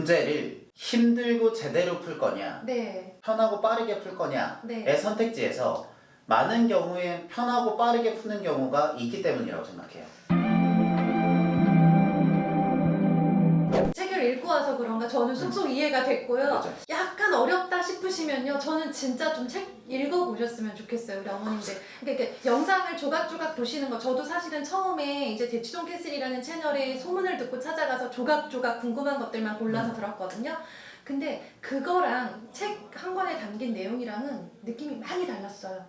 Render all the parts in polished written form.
문제를 힘들고 제대로 풀 거냐, 네. 편하고 빠르게 풀 거냐의 네. 선택지에서 많은 경우에 편하고 빠르게 푸는 경우가 있기 때문이라고 생각해요. 책을 읽고 와서 그런가 저는 쏙쏙 이해가 됐고요. 그렇죠. 약간 어렵다 싶으시면요. 저는 진짜 좀 책 읽어보셨으면 좋겠어요. 우리 어머님들. 그러니까 이렇게 영상을 조각조각 보시는 거 저도 사실은 처음에 이제 대치동 캐슬이라는 채널에 소문을 듣고 찾아가서 조각조각 궁금한 것들만 골라서 들었거든요. 근데 그거랑 책 한 권에 담긴 내용이랑은 느낌이 많이 달랐어요.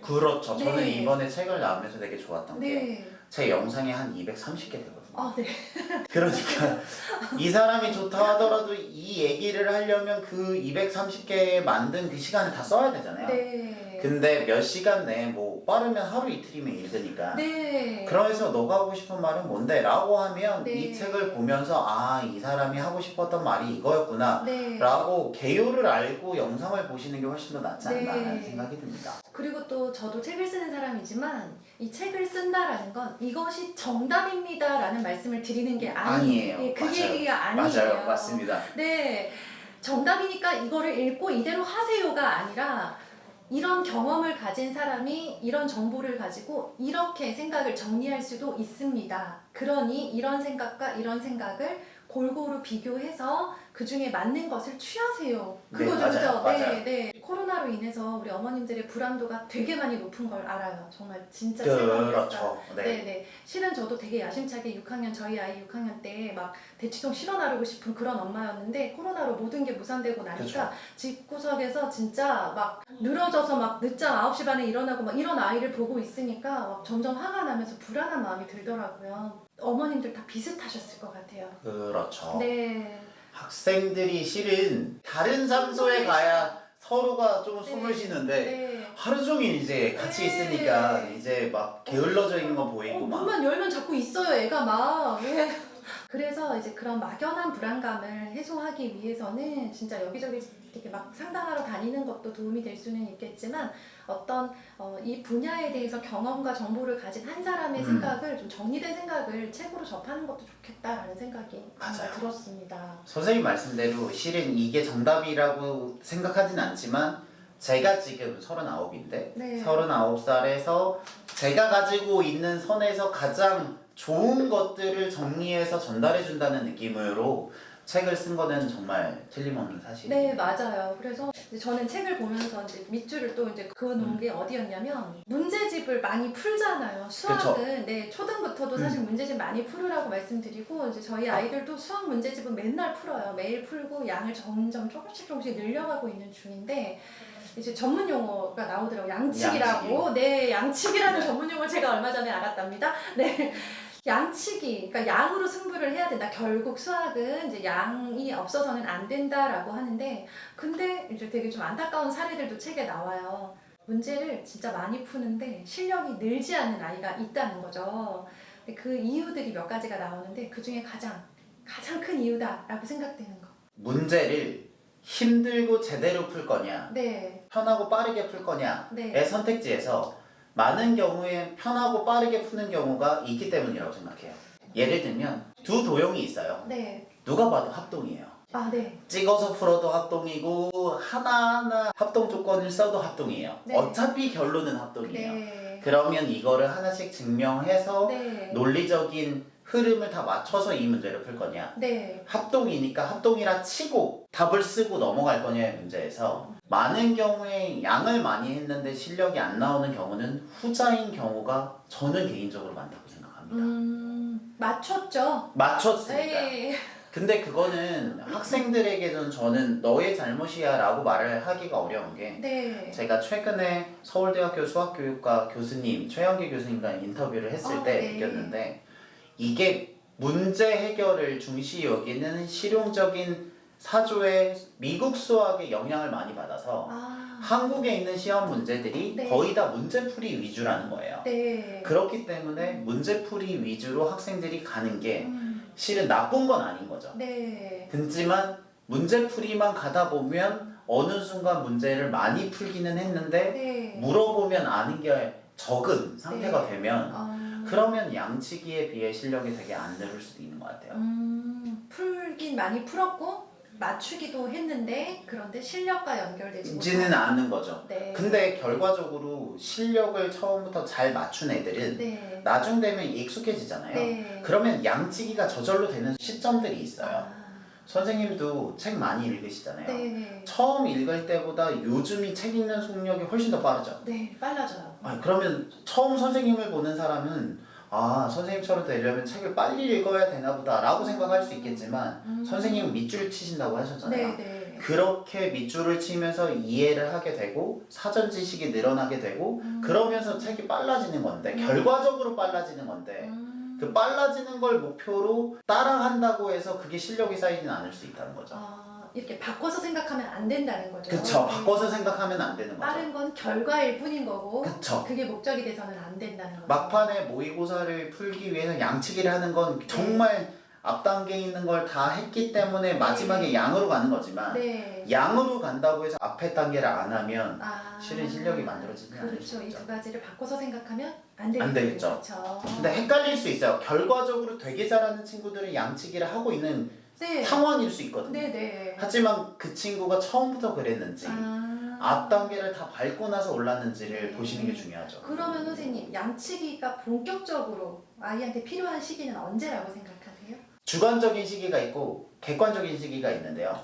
그렇죠. 저는 네. 이번에 책을 나오면서 되게 좋았던 게 네. 제 영상이 한 230개 되거든요. 아, 네. 그러니까 이 사람이 좋다 하더라도 이 얘기를 하려면 그 230개 만든 그 시간을 다 써야 되잖아요. 네. 근데 몇 시간 내에 뭐 빠르면 하루 이틀이면 읽으니까. 네. 그러면서 너가 하고 싶은 말은 뭔데? 라고 하면 네. 이 책을 보면서 아, 이 사람이 하고 싶었던 말이 이거였구나 네. 라고 개요를 알고 영상을 보시는 게 훨씬 더 낫지 않나 네. 라는 생각이 듭니다. 그리고 또 저도 책을 쓰는 사람이지만 이 책을 쓴다라는 건 이것이 정답입니다라는 말씀을 드리는 게 아니에요. 예, 그 맞아요. 얘기가 아니에요. 맞아요. 맞습니다. 네, 정답이니까 이거를 읽고 이대로 하세요가 아니라 이런 경험을 가진 사람이 이런 정보를 가지고 이렇게 생각을 정리할 수도 있습니다. 그러니 이런 생각과 이런 생각을 골고루 비교해서 그 중에 맞는 것을 취하세요. 네, 그거죠, 맞아요, 그죠? 맞아요. 네, 네. 코로나로 인해서 우리 어머님들의 불안도가 되게 많이 높은 걸 알아요. 정말 진짜 그렇죠. 네. 네, 네. 실은 저도 되게 야심차게 6학년 저희 아이 6학년 때 막 대치동 실어 나르고 싶은 그런 엄마였는데 코로나로 모든 게 무산되고 나니까 그렇죠. 집구석에서 진짜 막 늘어져서 막 늦잠 9시 반에 일어나고 막 이런 아이를 보고 있으니까 막 점점 화가 나면서 불안한 마음이 들더라고요. 어머님들 다 비슷하셨을 것 같아요. 그렇죠. 네. 학생들이 실은 다른 장소에 가야 서로가 좀 네. 숨을 쉬는데 네. 하루 종일 이제 같이 네. 있으니까 이제 막 게을러져 있는 거 보이고 막 문만 열면 자꾸 있어요, 애가 막. 예. 그래서 이제 그런 막연한 불안감을 해소하기 위해서는 진짜 여기저기 이렇게 막 상담하러 다니는 것도 도움이 될 수는 있겠지만 어떤 이 분야에 대해서 경험과 정보를 가진 한 사람의 생각을 좀 정리된 생각을 책으로 접하는 것도 좋겠다라는 생각이 맞아요. 들었습니다. 선생님 말씀대로 실은 이게 정답이라고 생각하진 않지만 제가 지금 39인데 네. 39살에서 제가 가지고 있는 선에서 가장 좋은 것들을 정리해서 전달해 준다는 느낌으로 책을 쓴 거는 정말 틀림없는 사실이에요. 네, 맞아요. 그래서 이제 저는 책을 보면서 이제 밑줄을 또 이제 그어놓은 게 어디였냐면 문제집을 많이 풀잖아요. 수학은 네, 초등부터도 사실 문제집 많이 풀으라고 말씀드리고 이제 저희 아이들도 수학 문제집은 맨날 풀어요. 매일 풀고 양을 점점 조금씩 늘려가고 있는 중인데 이제 전문 용어가 나오더라고요. 양치기라고. 양치기. 네, 양치기라는 네. 전문 용어를 제가 얼마 전에 알았답니다. 네. 양치기, 그러니까 양으로 승부를 해야 된다. 결국 수학은 이제 양이 없어서는 안 된다라고 하는데, 근데 이제 되게 좀 안타까운 사례들도 책에 나와요. 문제를 진짜 많이 푸는데 실력이 늘지 않는 아이가 있다는 거죠. 그 이유들이 몇 가지가 나오는데 그 중에 가장 큰 이유다라고 생각되는 거. 문제를 힘들고 제대로 풀 거냐, 네, 편하고 빠르게 풀 거냐의 네. 선택지에서 많은 경우에 편하고 빠르게 푸는 경우가 있기 때문이라고 생각해요. 예를 들면 두 도형이 있어요. 네. 누가 봐도 합동이에요. 아, 네. 찍어서 풀어도 합동이고 하나하나 합동 조건을 써도 합동이에요. 네. 어차피 결론은 합동이에요. 네. 그러면 이거를 하나씩 증명해서 네. 논리적인 흐름을 다 맞춰서 이 문제를 풀 거냐, 네. 합동이니까 합동이라 치고 답을 쓰고 넘어갈 거냐의 문제에서 많은 경우에 양을 많이 했는데 실력이 안 나오는 경우는 후자인 경우가 저는 개인적으로 많다고 생각합니다. 맞췄죠? 맞췄으니까. 네. 근데 그거는 학생들에게는 저는 너의 잘못이야 라고 말을 하기가 어려운 게 네. 제가 최근에 서울대학교 수학교육과 교수님 최영기 교수님과 인터뷰를 했을 때 네. 느꼈는데 이게 문제 해결을 중시 여기는 실용적인 사조의 미국 수학의 영향을 많이 받아서 한국에 있는 시험 문제들이 네. 거의 다 문제풀이 위주라는 거예요. 네. 그렇기 때문에 문제풀이 위주로 학생들이 가는 게 실은 나쁜 건 아닌 거죠. 네. 그렇지만 문제풀이만 가다 보면 어느 순간 문제를 많이 풀기는 했는데 네. 물어보면 아는 게 적은 상태가 네. 되면 그러면 양치기에 비해 실력이 되게 안 늘을 수도 있는 것 같아요. 풀긴 많이 풀었고 맞추기도 했는데 그런데 실력과 연결되지 지는 않는 거죠. 네. 근데 결과적으로 실력을 처음부터 잘 맞춘 애들은 네. 나중 되면 익숙해지잖아요. 네. 그러면 양치기가 저절로 되는 시점들이 있어요. 아, 선생님도 책 많이 읽으시잖아요. 네. 처음 읽을 때보다 요즘이 책 읽는 속력이 훨씬 더 빠르죠. 네, 빨라져요. 그러면 처음 선생님을 보는 사람은 선생님처럼 되려면 책을 빨리 읽어야 되나 보다 라고 생각할 수 있겠지만 선생님은 밑줄 치신다고 하셨잖아요. 네, 네. 그렇게 밑줄을 치면서 이해를 하게 되고 사전 지식이 늘어나게 되고 그러면서 책이 빨라지는 건데 결과적으로 빨라지는 건데 그 빨라지는 걸 목표로 따라한다고 해서 그게 실력이 쌓이진 않을 수 있다는 거죠. 이렇게 바꿔서 생각하면 안 된다는 거죠. 그쵸. 네. 바꿔서 생각하면 안 되는 거죠. 빠른 건 결과일 뿐인 거고 그쵸. 그게 목적이 돼서는 안 된다는 거죠. 막판에 모의고사를 풀기 위해서 양치기를 하는 건 정말 앞단계에 있는 걸 다 했기 때문에 마지막에 양으로 가는 거지만 네. 양으로 간다고 해서 앞에 단계를 안 하면 아, 실은 실력이 만들어지지 않을 수 그렇죠. 이 있죠. 두 가지를 바꿔서 생각하면 안 되겠죠. 안 되겠죠. 그렇죠. 근데 헷갈릴 수 있어요. 결과적으로 되게 잘하는 친구들은 양치기를 하고 있는 네. 상황일 수 있거든요. 네네. 하지만 그 친구가 처음부터 그랬는지 앞 단계를 다 밟고 나서 올랐는지를 네. 보시는 게 중요하죠. 그러면 선생님 양치기가 본격적으로 아이한테 필요한 시기는 언제라고 생각하세요? 주관적인 시기가 있고 객관적인 시기가 있는데요.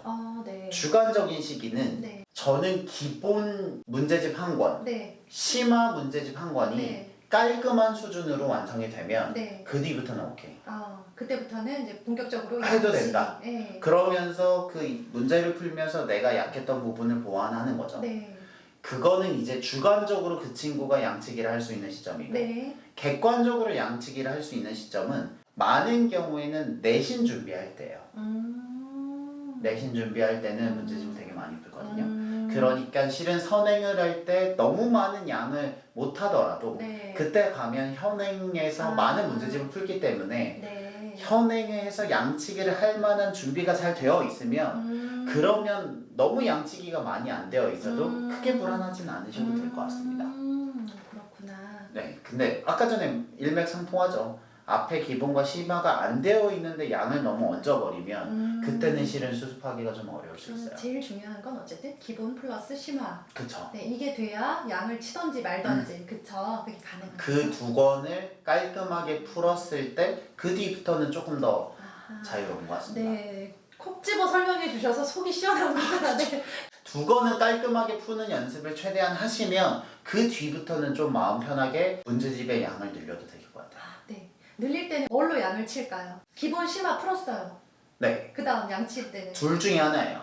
네. 주관적인 시기는 네. 저는 기본 문제집 한 권, 네. 심화 문제집 한 권이 네. 깔끔한 수준으로 완성이 되면 네. 그 뒤부터는 오케이. 그때부터는 이제 본격적으로 해도 양치기. 된다. 네. 그러면서 그 문제를 풀면서 내가 약했던 부분을 보완하는 거죠. 네. 그거는 이제 주관적으로 그 친구가 양치기를 할 수 있는 시점이고 네. 객관적으로 양치기를 할 수 있는 시점은 많은 경우에는 내신 준비할 때예요. 내신 준비할 때는 문제집을 되게 많이 풀거든요. 그러니까 실은 선행을 할 때 너무 많은 양을 못 하더라도 네. 그때 가면 현행에서 많은 문제집을 풀기 때문에 네. 현행에서 양치기를 할 만한 준비가 잘 되어 있으면 그러면 너무 양치기가 많이 안 되어 있어도 크게 불안하진 않으셔도 될 것 같습니다. 그렇구나. 네, 근데 아까 전에 일맥상통하죠. 앞에 기본과 심화가 안 되어 있는데 양을 너무 얹어버리면 그때는 실은 수습하기가 좀 어려울 수 그러면 있어요. 제일 중요한 건 어쨌든 기본 플러스 심화. 그쵸. 네, 이게 돼야 양을 치던지 말던지 그쵸? 그게 가능한 그 두 권을 깔끔하게 풀었을 때 그 뒤부터는 조금 더 자유로운 것 같습니다. 네, 콕 집어 설명해 주셔서 속이 시원합니다. 네. 두 권은 깔끔하게 푸는 연습을 최대한 하시면 그 뒤부터는 좀 마음 편하게 문제집의 양을 늘려도 될 것 같아요. 네. 늘릴 때는 뭘로 양을 칠까요? 기본 심화 풀었어요. 네, 그 다음 양 칠 때는? 둘 중에 하나예요.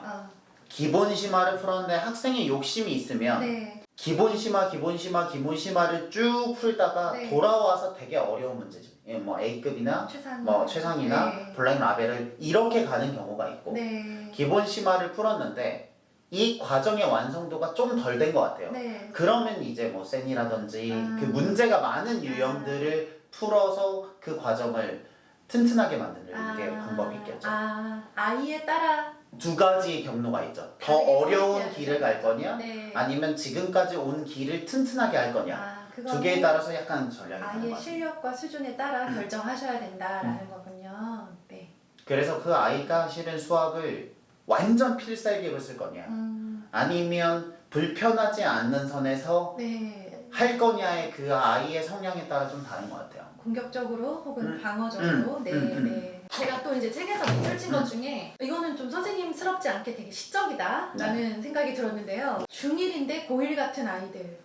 기본 심화를 풀었는데 학생이 욕심이 있으면 네. 기본 심화를 쭉 풀다가 네. 돌아와서 되게 어려운 문제집, 뭐 A급이나 최상. 뭐 최상이나 네. 블랙 라벨을 이렇게 가는 경우가 있고 네. 기본 심화를 풀었는데 이 과정의 완성도가 좀 덜 된 것 같아요. 네. 그러면 이제 뭐 센이라든지 그 아. 문제가 많은 유형들을 풀어서 그 과정을 튼튼하게 만드는 게 방법이 있겠죠. 아이에 따라. 두 가지 경로가 있죠. 더 다르게 어려운 생각해야 길을 되죠. 갈 거냐 네. 아니면 지금까지 온 길을 튼튼하게 할 거냐 그거는 두 개에 따라서 약간 전략이 다른 것 아이의 같아요. 실력과 수준에 따라 결정하셔야 된다라는 거군요. 네. 그래서 그 아이가 실은 수학을 완전 필살기로 쓸 거냐 아니면 불편하지 않는 선에서 네. 할 거냐의 그 아이의 성향에 따라 좀 다른 것 같아요. 공격적으로 혹은 방어적으로. 네. 제가 또 이제 책에서 밑줄 친 것 중에 이거는 좀 선생님스럽지 않게 되게 시적이다라는 생각이 들었는데요. 중1인데 고1 같은 아이들.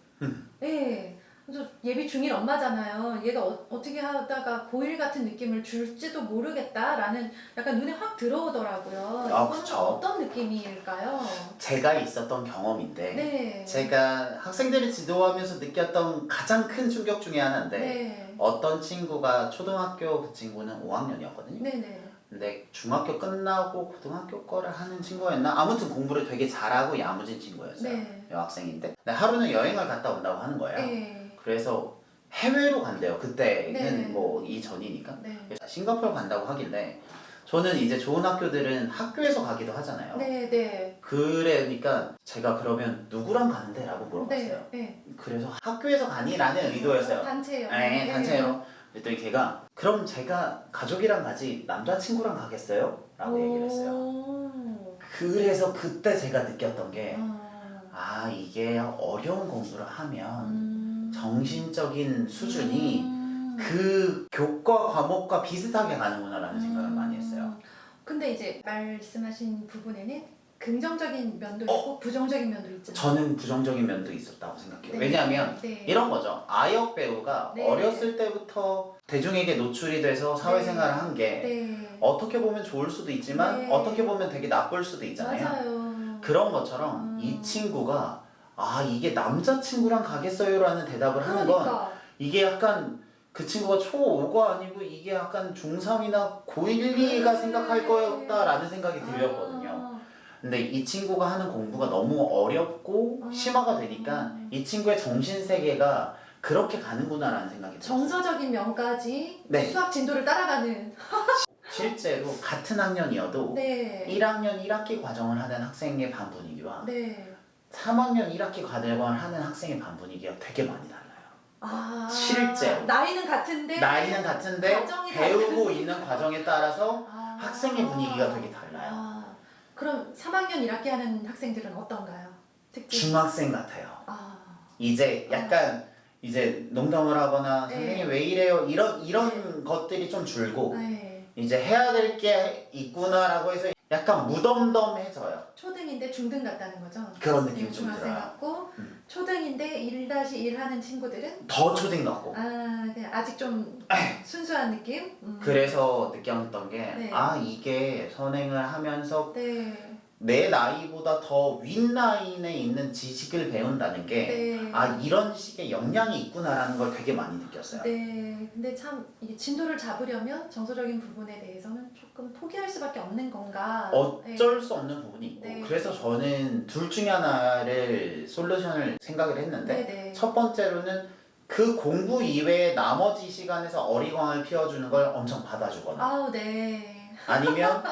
네. 그래서 예비 중1 엄마잖아요. 얘가 어떻게 하다가 고1 같은 느낌을 줄지도 모르겠다라는 약간 눈에 확 들어오더라고요. 이거는 그쵸. 어떤 느낌일까요? 제가 있었던 경험인데 네. 제가 학생들을 지도하면서 느꼈던 가장 큰 충격 중에 하나인데 네. 어떤 친구가 초등학교 그 친구는 5학년이었거든요. 네네. 근데 중학교 끝나고 고등학교 거를 하는 친구였나? 아무튼 공부를 되게 잘하고 야무진 친구였어요. 네. 여학생인데 근데 하루는 여행을 갔다 온다고 하는 거예요. 네. 그래서 해외로 간대요. 그때는 네. 뭐 이전이니까. 네. 그래서 싱가포르 간다고 하길래 저는 이제 좋은 학교들은 학교에서 가기도 하잖아요. 네. 네. 그러니까 제가 그러면 누구랑 가는데? 라고 물어봤어요. 네. 그래서 학교에서 가니라는 의도였어요. 단체요. 네, 단체로. 그랬더니 걔가 그럼 제가 가족이랑 가지 남자친구랑 가겠어요? 라고 얘기를 했어요. 그래서 그때 제가 느꼈던 게 어. 이게 어려운 공부를 하면 음. 정신적인 수준이 음. 그 교과 과목과 비슷하게 가는구나라는 생각을 많이 했어요. 근데 이제 말씀하신 부분에는 긍정적인 면도 어? 있고 부정적인 면도 있잖아요. 저는 부정적인 면도 있었다고 생각해요. 네. 왜냐하면 네. 이런 거죠. 아역 배우가 네. 어렸을 때부터 대중에게 노출이 돼서 사회생활을 한 게 네. 어떻게 보면 좋을 수도 있지만 네. 어떻게 보면 되게 나쁠 수도 있잖아요. 맞아요. 그런 것처럼 이 친구가 이게 남자친구랑 가겠어요? 라는 대답을 하는 건 그러니까. 이게 약간 그 친구가 초5가 아니고 이게 약간 중3이나 고1, 2가 생각할 거였다라는 생각이 들렸거든요. 근데 이 친구가 하는 공부가 너무 어렵고 심화가 되니까 이 친구의 정신세계가 그렇게 가는구나라는 생각이 들었어요. 정서적인 면까지 네. 수학 진도를 따라가는. 실제로 같은 학년이어도 네. 1학년 1학기 과정을 하는 학생의 반 분위기와 네. 3학년 1학기 과정을 하는 학생의 반 분위기가 되게 많이 달라요. 실제로. 나이는 같은데 나이는 같은데 과정이 배우고 있는 과정에 따라서 아. 학생의 분위기가 되게 달라요. 그럼 3학년 1학기 하는 학생들은 어떤가요? 특징? 중학생 같아요. 아. 이제 약간 이제 농담을 하거나 네. 선생님 왜 이래요? 이런 것들이 좀 줄고 네. 이제 해야 될 게 있구나라고 해서 약간 무덤덤해져요. 초등인데 중등 같다는 거죠? 그런 느낌이 좀 중학생 들어요. 같고 초등인데 1-1 하는 친구들은 더 초딩 같고. 그냥 아직 좀 순수한 느낌? 그래서 느꼈던 게 네. 이게 선행을 하면서 네. 내 나이보다 더 윗라인에 있는 지식을 배운다는 게 네. 이런 식의 역량이 있구나라는 걸 되게 많이 느꼈어요. 네. 근데 참 이게 진도를 잡으려면 정서적인 부분에 대해서는 조금 포기할 수밖에 없는 건가? 어쩔 수 없는 부분이 있고 네. 그래서 저는 둘 중에 하나를 솔루션을 생각을 했는데 네. 첫 번째로는 그 공부 이외에 나머지 시간에서 어리광을 피워주는 걸 엄청 받아주거나 네. 아니면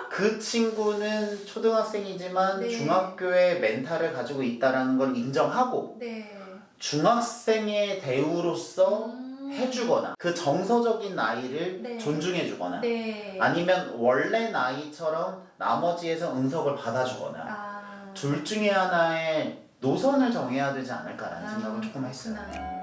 그 친구는 초등학생이지만 네. 중학교의 멘탈을 가지고 있다는 걸 인정하고 네. 중학생의 대우로서 해주거나 그 정서적인 나이를 네. 존중해주거나 네. 아니면 원래 나이처럼 나머지에서 응석을 받아주거나 둘 중에 하나의 노선을 정해야 되지 않을까라는 생각을 조금 했어요. 그렇구나.